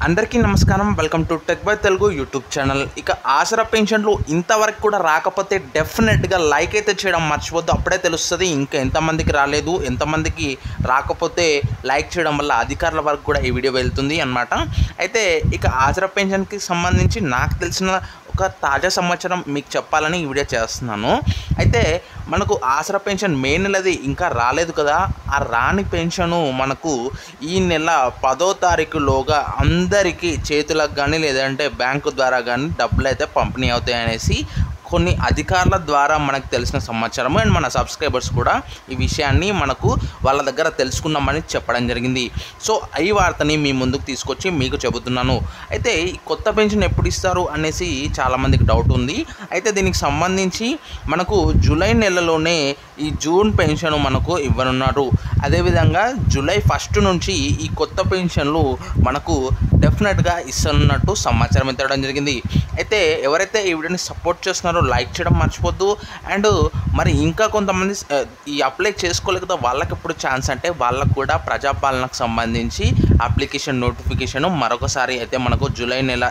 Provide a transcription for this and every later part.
అందరికీ నమస్కారం. Welcome to tech by Telugu YouTube channel. ఇక ఆసరా పెన్షన్లు ఇంతవరకు కూడా రాకపోతే డెఫినెట్గా లైక్ అయితే చేయడం మర్చిపోద్దు. అప్పుడే తెలుస్తుంది ఇంకా ఎంతమందికి రాలేదు, ఎంతమందికి రాకపోతే లైక్ చేయడం వల్ల అధికారుల వరకు కూడా ఈ వీడియో వెళ్తుంది అన్నమాట. అయితే ఇక ఆసరా పెన్షన్కి సంబంధించి నాకు తెలిసిన ఒక తాజా సమాచారం మీకు చెప్పాలని ఈ వీడియో చేస్తున్నాను. అయితే మనకు ఆసరా పెన్షన్ మే నెలది ఇంకా రాలేదు కదా. ఆ రాని పెన్షను మనకు ఈ నెల 10వ తారీఖులోగా అందరికీ చేతులకు కానీ లేదంటే బ్యాంకు ద్వారా కానీ డబ్బులు అయితే పంపిణీ అవుతాయి అనేసి కొన్ని అధికారుల ద్వారా మనకు తెలిసిన సమాచారం అండ్ మన సబ్స్క్రైబర్స్ కూడా ఈ విషయాన్ని మనకు వాళ్ళ దగ్గర తెలుసుకున్నామని చెప్పడం జరిగింది. సో ఈ వార్తని మీ ముందుకు తీసుకొచ్చి మీకు చెబుతున్నాను. అయితే ఈ కొత్త పెన్షన్ ఎప్పుడు ఇస్తారు అనేసి చాలామందికి డౌట్ ఉంది. అయితే దీనికి సంబంధించి మనకు జూలై నెలలోనే ఈ జూన్ పెన్షన్ మనకు ఇవ్వనున్నారు. అదేవిధంగా జూలై 1 నుంచి ఈ కొత్త పెన్షన్లు మనకు డెఫినెట్గా ఇస్తున్నట్టు సమాచారం ఎత్తడం జరిగింది. అయితే ఎవరైతే ఈ వీడియోని సపోర్ట్ చేస్తున్నారో లైక్ చేయడం మర్చిపోద్దు. అండ్ మరి ఇంకా కొంతమంది ఈ అప్లై చేసుకోలేదు కదా, వాళ్ళకి ఎప్పుడు ఛాన్స్ అంటే వాళ్ళకు కూడా ప్రజాపాలనకు సంబంధించి అప్లికేషన్ నోటిఫికేషన్ మరొకసారి అయితే మనకు జూలై నెల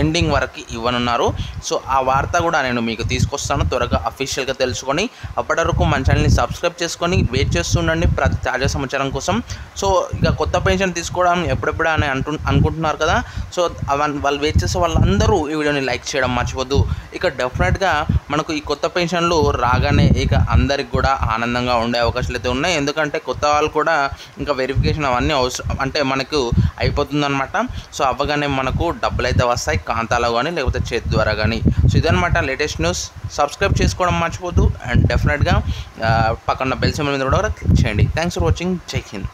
ఎండింగ్ వరకు ఇవ్వనున్నారు. సో ఆ వార్త కూడా నేను మీకు తీసుకొస్తాను త్వరగా అఫీషియల్గా తెలుసుకొని. అప్పటి వరకు మన ఛానల్ని సబ్స్క్రైబ్ చేసుకొని వెయిట్ చేస్తుండండి ప్రతి తాజా సమాచారం కోసం. సో ఇక కొత్త పెన్షన్ తీసుకోవడం ఎప్పుడెప్పుడు అని అనుకుంటున్నారు కదా. సో వాళ్ళు వెయిట్ చేసే వాళ్ళందరూ ఈ వీడియోని లైక్ చేయడం మర్చిపోద్దు. ఇక డెఫినెట్గా మనకు ఈ కొత్త పెన్షన్లు రాగానే ఇక అందరికి కూడా ఆనందంగా ఉండే అవకాశాలు అయితే ఉన్నాయి. ఎందుకంటే కొత్త వాళ్ళు కూడా ఇంకా వెరిఫికేషన్ అవన్నీ అవసరం అంటే మనకు అయిపోతుందన్నమాట. సో అవ్వగానే మనకు డబ్బులు అయితే వస్తాయి, కాంతాలో కానీ లేకపోతే చేతి ద్వారా కానీ. సో ఇదన్నమాట లేటెస్ట్ న్యూస్. సబ్స్క్రైబ్ చేసుకోవడం మర్చిపోద్దు అండ్ డెఫినెట్గా పక్కన బెల్ సింబల్ మీద కూడా క్లిక్ చేయండి. Thanks for watching. జై హింద్.